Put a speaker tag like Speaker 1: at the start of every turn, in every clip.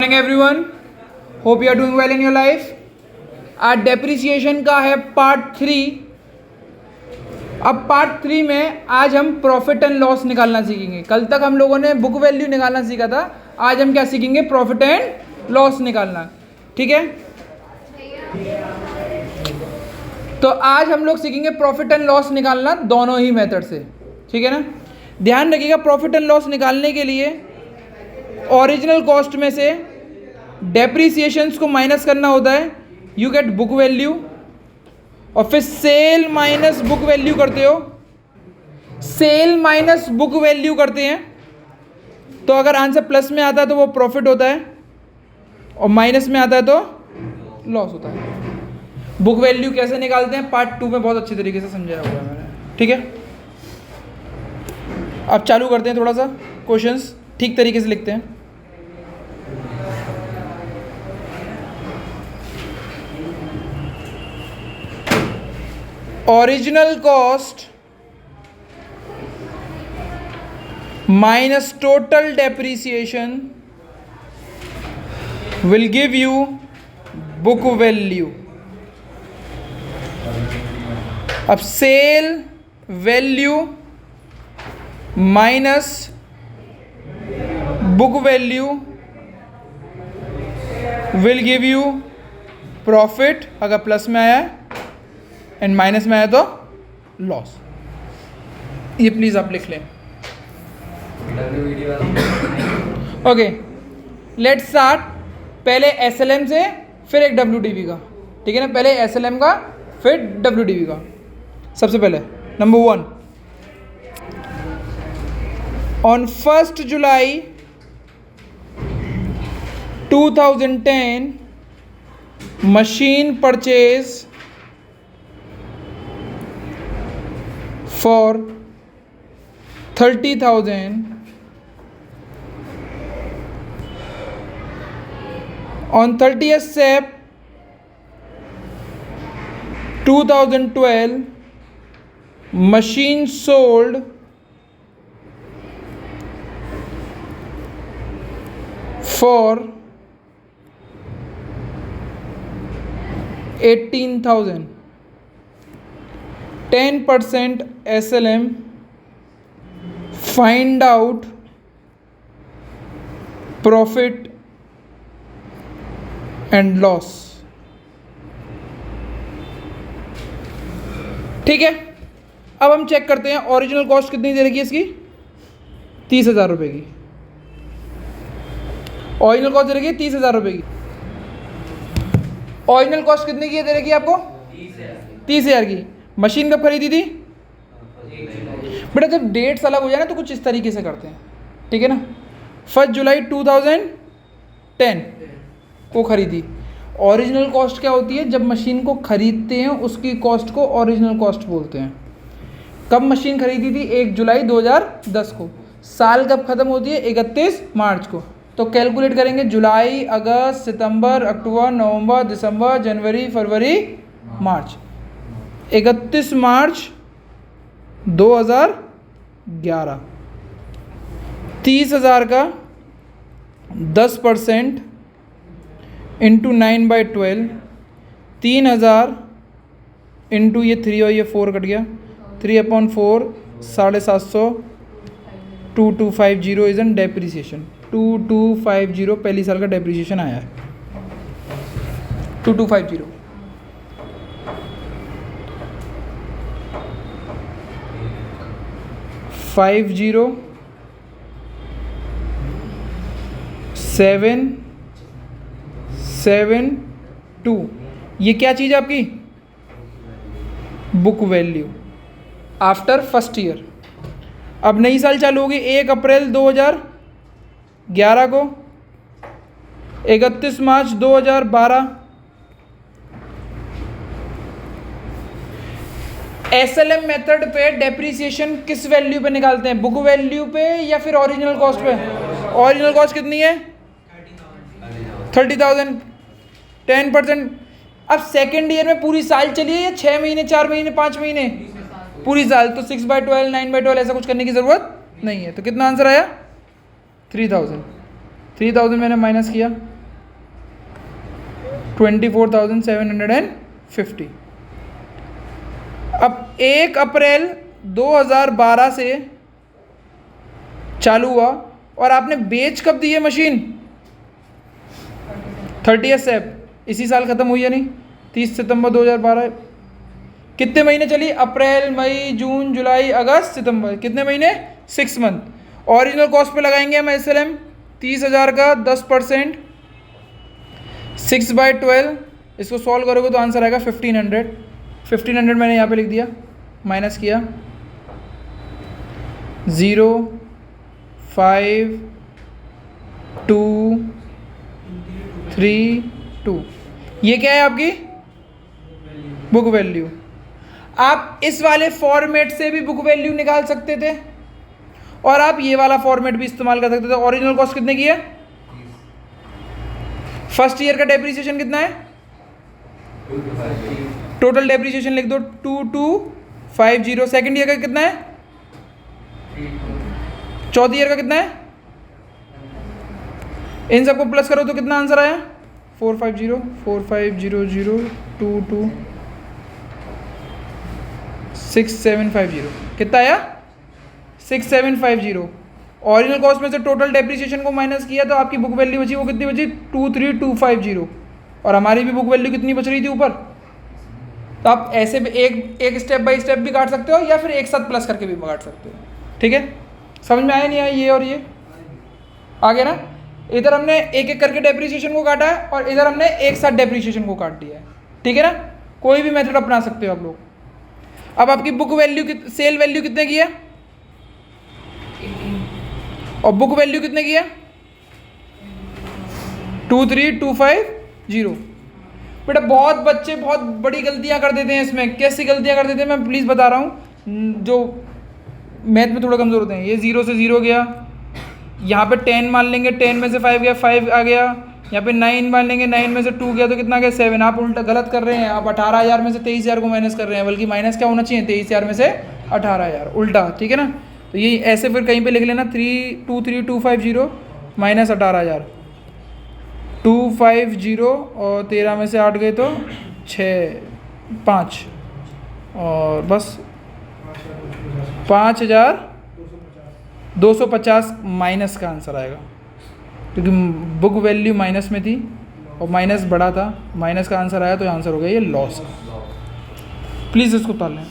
Speaker 1: morning everyone, hope you are doing well in your life. आज depreciation का है part 3। अब पार्ट 3 में आज हम प्रॉफिट एंड लॉस निकालना सीखेंगे। कल तक हम लोगों ने बुक वैल्यू निकालना सीखा था, आज हम क्या सीखेंगे? प्रॉफिट एंड लॉस निकालना। ठीक है, तो आज हम लोग सीखेंगे प्रॉफिट एंड लॉस निकालना दोनों ही मेथड से। ठीक है ना, ध्यान रखिएगा, प्रॉफिट एंड लॉस निकालने के लिए ओरिजिनल कॉस्ट में से डेप्रिसिएशंस को माइनस करना होता है, यू गेट बुक वैल्यू, और फिर सेल माइनस बुक वैल्यू करते हो। सेल माइनस बुक वैल्यू करते हैं तो अगर आंसर प्लस में आता है तो वो प्रॉफिट होता है, और माइनस में आता है तो लॉस होता है। बुक वैल्यू कैसे निकालते हैं पार्ट 2 में बहुत अच्छे तरीके से समझाया हुआ है मैंने। ठीक है, अब चालू करते हैं, थोड़ा सा क्वेश्चंस ठीक तरीके से लिखते हैं। Original cost minus total depreciation will give you book value. अब sale value minus book value will give you profit अगर प्लस में आया है, एंड माइनस में आया तो लॉस। ये प्लीज आप लिख लें। Okay, let's start. पहले एसएलएम से फिर एक डब्ल्यूडीवी का। ठीक है ना, पहले एसएलएम का फिर डब्ल्यूडीवी का। सबसे पहले number 1, on 1 July 2010 machine purchase for 30,000, on 30th Sep 2012 machine sold for 18,000, 10% SLM, find out profit and loss। ठीक है, अब हम चेक करते हैं ओरिजिनल कॉस्ट कितनी दे रखी है इसकी, 30,000 रुपये की। ओरिजिनल कॉस्ट दे रखी है 30,000 रुपये की। ओरिजिनल कॉस्ट कितने की दे रखी है आपको? 30,000 की। मशीन कब खरीदी थी? बेटा जब डेट्स अलग हो जाए ना तो कुछ इस तरीके से करते हैं। ठीक है ना, 1 जुलाई 2010 को खरीदी। ओरिजिनल कॉस्ट क्या होती है? जब मशीन को खरीदते हैं उसकी कॉस्ट को ओरिजिनल कॉस्ट बोलते हैं। कब मशीन खरीदी थी? 1 जुलाई 2010 को। साल कब ख़त्म होती है? 31 मार्च को। तो कैलकुलेट करेंगे जुलाई, अगस्त, सितंबर, अक्टूबर, नवंबर, दिसंबर, जनवरी, फरवरी, मार्च। 31 मार्च 2011। 30,000 का 10% इंटू 9/12, 3,000 इंटू ये 3 और ये 4 कट गया, 3/4, 750, 2250 इज एन डेप्रिसिएशन। 2250 पहली साल का डेप्रिसिएशन आया है। 2250 50 772, ये क्या चीज़ है आपकी? Book value after first year. अब नई साल चालू होगी 1 अप्रैल 2011 को, 31 मार्च 2012। एसएलएम मेथड पे डेप्रिसिएशन किस वैल्यू पे निकालते हैं? बुक वैल्यू पे या फिर ओरिजिनल कॉस्ट पे? ओरिजिनल कॉस्ट कितनी है? 30,000, 10%। अब सेकेंड ईयर में पूरी साल चलिए या 6 महीने, 4 महीने, 5 महीने? पूरी साल। तो 6/12, 9/12 ऐसा कुछ करने की ज़रूरत नहीं है। तो कितना आंसर आया? 3000। 3000 मैंने माइनस किया, 24,750। अब 1 अप्रैल 2012 से चालू हुआ और आपने बेच कब दी है मशीन? 30 सेप, इसी साल ख़त्म हुई है नहीं, 30 सितंबर 2012। कितने महीने चली? अप्रैल, मई, जून, जुलाई, अगस्त, सितंबर। कितने महीने? 6 मंथ। ओरिजिनल कॉस्ट पे लगाएंगे हम SLM 30,000 का 10%, 6/12। इसको सॉल्व करोगे तो आंसर आएगा 1500। 1500 मैंने यहाँ पे लिख दिया, माइनस किया 0, 5, 2, 3, 2। ये क्या है आपकी बुक वैल्यू। आप इस वाले फॉर्मेट से भी बुक वैल्यू निकाल सकते थे और आप ये वाला फॉर्मेट भी इस्तेमाल कर सकते थे। ओरिजिनल कॉस्ट कितने की है? फर्स्ट ईयर का डेप्रिसिएशन कितना है? टोटल डेप्रिसिएशन लिख दो 2250। सेकंड ईयर का कितना है? चौथी ईयर का कितना है? इन सबको प्लस करो तो कितना आंसर आया? 450, 4500, 22 6750। कितना आया? 6750। ओरिजिनल कॉस्ट में से टोटल डेप्रिसिएशन को माइनस किया तो आपकी बुक वैल्यू बची, वो कितनी बची? 23250। और हमारी भी बुक वैल्यू कितनी बच रही थी ऊपर। तो आप ऐसे भी एक स्टेप बाय स्टेप भी काट सकते हो या फिर एक साथ प्लस करके भी काट सकते हो। ठीक है, समझ में आया नहीं आया? ये और ये आ गया ना। इधर हमने एक एक करके डेप्रिसिएशन को काटा है और इधर हमने एक साथ डेप्रिसिएशन को काट दिया है। ठीक है ना, कोई भी मेथड अपना सकते हो आप लोग। अब आपकी बुक वैल्यू सेल वैल्यू कितने की है और बुक वैल्यू कितने की है? 23250। बेटा बहुत बच्चे बहुत बड़ी गलतियां कर देते हैं इसमें। कैसी गलतियां कर देते हैं मैं प्लीज़ बता रहा हूँ, जो मैथ में थोड़ा कमज़ोर होते हैं। ये 0 से 0 गया, यहाँ पे 10 मान लेंगे, 10 में से 5 गया, 5 आ गया। यहाँ पे 9 मान लेंगे, 9 में से 2 गया तो कितना गया? 7। आप उल्टा गलत कर रहे हैं। आप 18,000 में से 23,000 को माइनस कर रहे हैं, बल्कि माइनस क्या होना चाहिए? 23,000 में से 18,000 उल्टा। ठीक है ना, तो ये ऐसे फिर कहीं पे लिख लेना 323250 माइनस 18,000, 250 और 13 में से 8 गए तो 6, 5 और बस 5,250 माइनस का आंसर आएगा, क्योंकि बुक वैल्यू माइनस में थी और माइनस बड़ा था, माइनस का आंसर आया तो आंसर हो गया ये लॉस। प्लीज़ इसको उतार लें।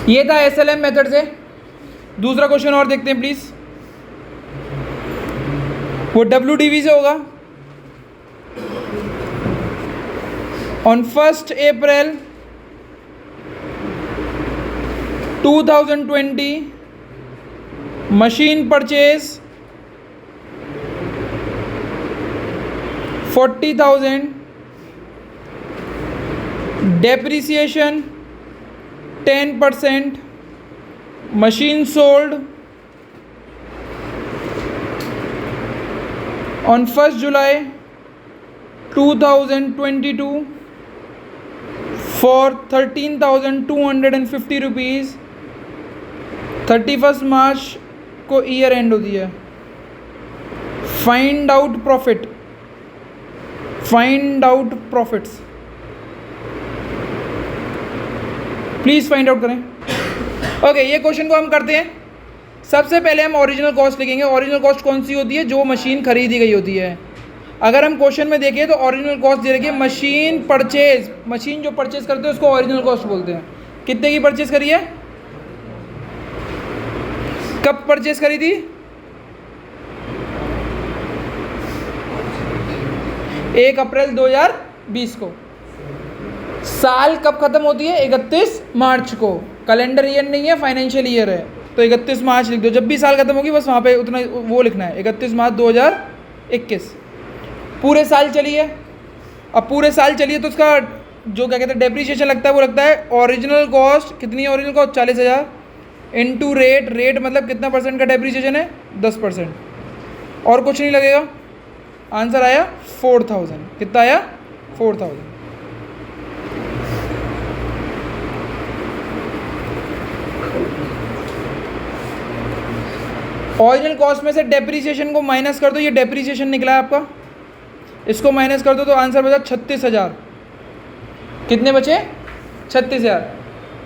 Speaker 1: ये था SLM मेथड से। दूसरा क्वेश्चन और देखते हैं प्लीज़, वो WDV से होगा। On 1 April 2020 machine purchase 40,000, depreciation 10%, machine sold on 1st July 2022 for 13,250 rupees। 31st मार्च को ईयर एंड होती है। Find out profit, find out profits, please find out करें। ओके, ये क्वेश्चन को हम करते हैं। सबसे पहले हम ओरिजिनल कॉस्ट लिखेंगे। ओरिजिनल कॉस्ट कौन सी होती है? जो मशीन खरीदी गई होती है। अगर हम क्वेश्चन में देखें तो ओरिजिनल कॉस्ट दे रखी है मशीन परचेज। मशीन जो परचेज करते हैं उसको ओरिजिनल कॉस्ट बोलते हैं। कितने की परचेज करी है? कब परचेज करी थी? 1 अप्रैल 2020 को। साल कब खत्म होती है? 31 मार्च को। कैलेंडर ईयर नहीं है, फाइनेंशियल ईयर है, तो 31 मार्च लिख दो। जब भी साल खत्म होगी बस वहाँ पे उतना वो लिखना है, 31 मार्च 2021। पूरे साल चली है। अब पूरे साल चलिए तो उसका जो क्या कहते हैं डेप्रिसिएशन लगता है वो लगता है ओरिजिनल कॉस्ट। कितनी है original cost? 40,000 into rate. Rate मतलब कितना परसेंट का डेप्रिसिएशन है? 10%। और कुछ नहीं लगेगा। आंसर आया 4,000। कितना आया? 4,000। ओरिजिनल कॉस्ट में से डेप्रिसिएशन को माइनस कर दो। ये डेप्रिसिएशन निकला है आपका। इसको माइनस कर दो तो आंसर बचा 36,000। कितने बचे? 36,000।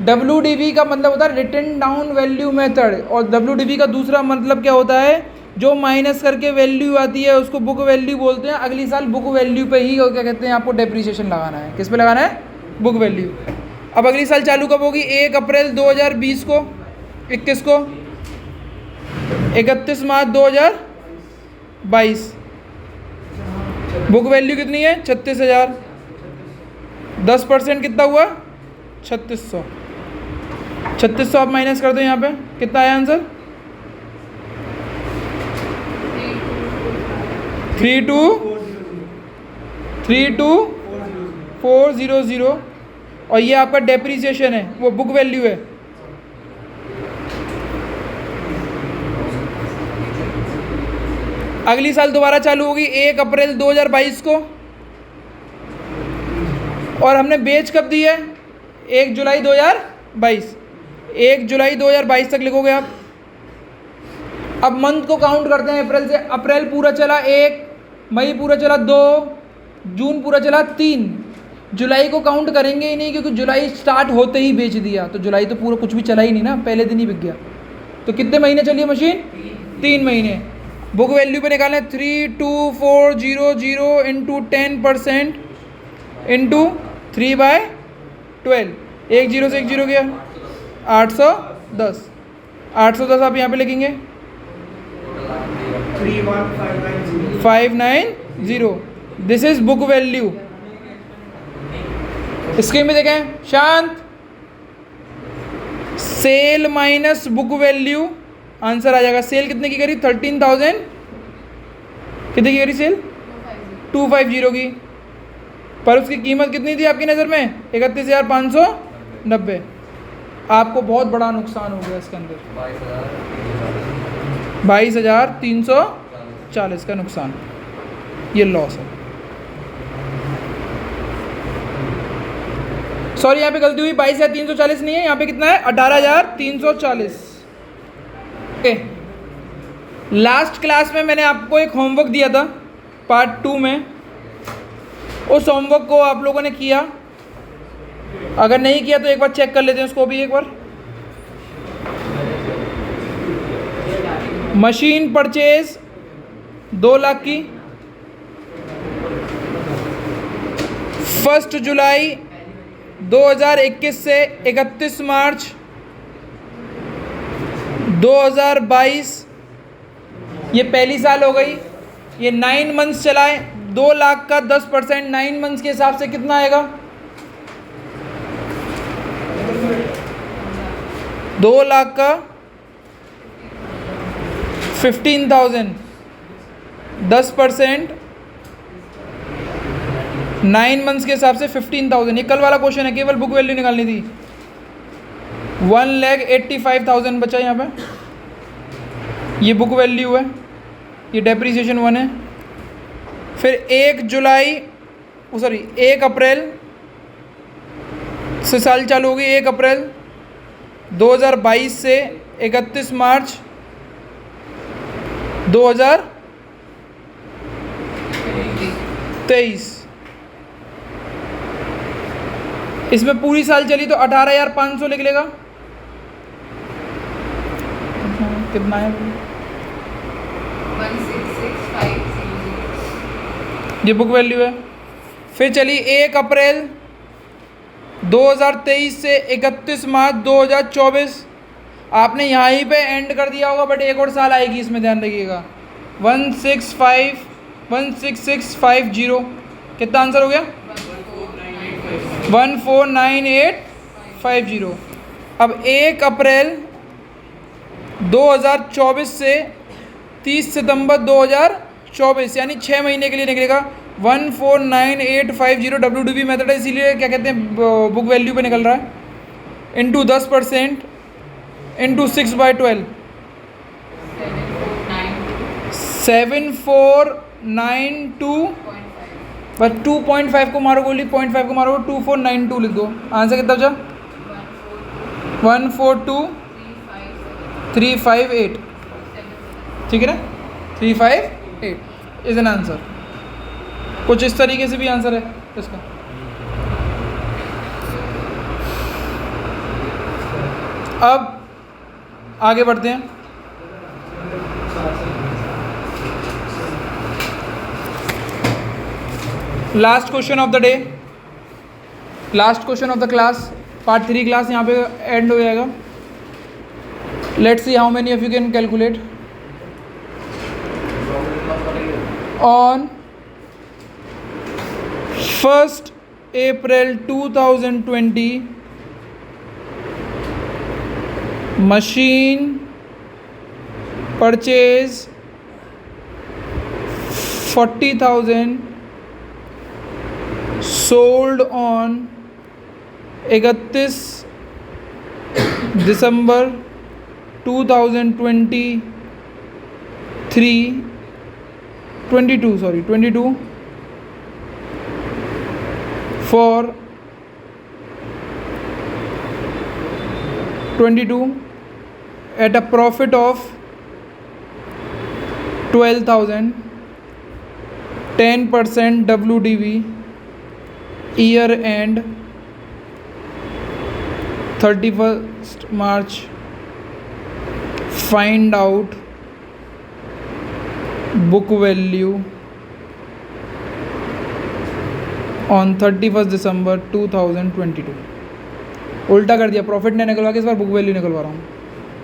Speaker 1: WDV का मतलब होता है रिटन डाउन वैल्यू मेथड, और WDV का दूसरा मतलब क्या होता है, जो माइनस करके वैल्यू आती है उसको बुक वैल्यू बोलते हैं। अगली साल बुक वैल्यू पे ही क्या कहते हैं आपको डेप्रीसिएशन लगाना है। किस पे लगाना है? Book value. अब अगली साल चालू कब होगी? 1 अप्रैल 2020 को, 21 को, 31 मार्च 2022। बुक वैल्यू कितनी है? 36,000। 10% कितना हुआ? 3600। 3600 आप माइनस कर दो यहाँ पे, कितना आया आंसर? 32400, और ये आपका डेप्रीसिएशन है, वो बुक वैल्यू है। अगली साल दोबारा चालू होगी 1 अप्रैल 2022 को, और हमने बेच कब दी है? 1 जुलाई 2022। 1 जुलाई 2022 तक लिखोगे आप। अब मंथ को काउंट करते हैं अप्रैल से। अप्रैल पूरा चला 1, मई पूरा चला 2, जून पूरा चला 3। जुलाई को काउंट करेंगे ही नहीं, क्योंकि जुलाई स्टार्ट होते ही बेच दिया, तो जुलाई तो पूरा कुछ भी चला ही नहीं ना, पहले दिन ही बिक गया। तो कितने महीने चली है मशीन? 3 महीने। बुक वैल्यू पे निकालें 32400 इंटू 10% इंटू 3/12। 1 0 से 1 0 गया, 810। 810 आप यहाँ पे लिखेंगे 590। This is book value. Screen में देखें, शांत। Sale minus book value, answer आ जाएगा। सेल कितने की करी? 13,000। कितने की करी सेल? 250 की। पर उसकी कीमत कितनी थी आपकी नज़र में? 31,590। आपको बहुत बड़ा नुकसान हो गया इसके अंदर, 22,340 का नुकसान, ये लॉस है। सॉरी, यहाँ पे गलती हुई, 22,340 नहीं है, यहाँ पे कितना है? 18,340। ओके, लास्ट क्लास में मैंने आपको एक होमवर्क दिया था पार्ट 2 में। उस होमवर्क को आप लोगों ने किया? अगर नहीं किया तो एक बार चेक कर लेते हैं उसको भी एक बार। मशीन परचेज 2 लाख की, 1 जुलाई 2021 से 31 मार्च 2022, ये पहली साल हो गई। ये 9 मंथ्स चलाए। 2 लाख का 10% 9 मंथ्स के हिसाब से कितना आएगा? 2 लाख का 15,000, 10% 9 मंथ्स के हिसाब से 15,000। ये कल वाला क्वेश्चन है, केवल बुक वैल्यू निकालनी थी। 1,85,000 बचा यहाँ पे, ये बुक वैल्यू है, ये डेप्रीसिएशन 1 है। फिर 1 अप्रैल से साल चालू होगी। 1 अप्रैल 2022 से 31 मार्च 2023। इसमें पूरी साल चली तो 18,500 लिख लेगा। कितना है? 166,500 ये बुक वैल्यू है। फिर चली 1 अप्रैल 2023 से 31 मार्च 2024। आपने यहाँ ही पे एंड कर दिया होगा, बट एक और साल आएगी इसमें, ध्यान रखिएगा। 166,500। कितना आंसर हो गया? 149850। अब 1 अप्रैल 2024 से 30 सितंबर 2024, यानी 6 महीने के लिए निकलेगा। 149850 WDV मेथड है, इसीलिए क्या कहते हैं बुक वैल्यू पे निकल रहा है। Into 10% into 6/12, 7492। बस 2.5 को मारो गोली, 0.5 को मारो, 2492 लिख दो। आंसर कितना बचा? 142,358। ठीक है ना? 358 इज एन आंसर। कुछ इस तरीके से भी आंसर है इसका। अब आगे बढ़ते हैं। Last question of the day, last question of the class, part 3 class यहाँ पे एंड हो जाएगा। Let's see how many of you can calculate. On 1st April 2020 machine purchase 40,000, sold on 31 December 2022 for 22 at a profit of 12,000, 10% WDV, year end 31st March. Find out book value on 31st December 2022। उल्टा कर दिया, profit नहीं निकलवा के इस बार book value निकलवा रहा हूँ।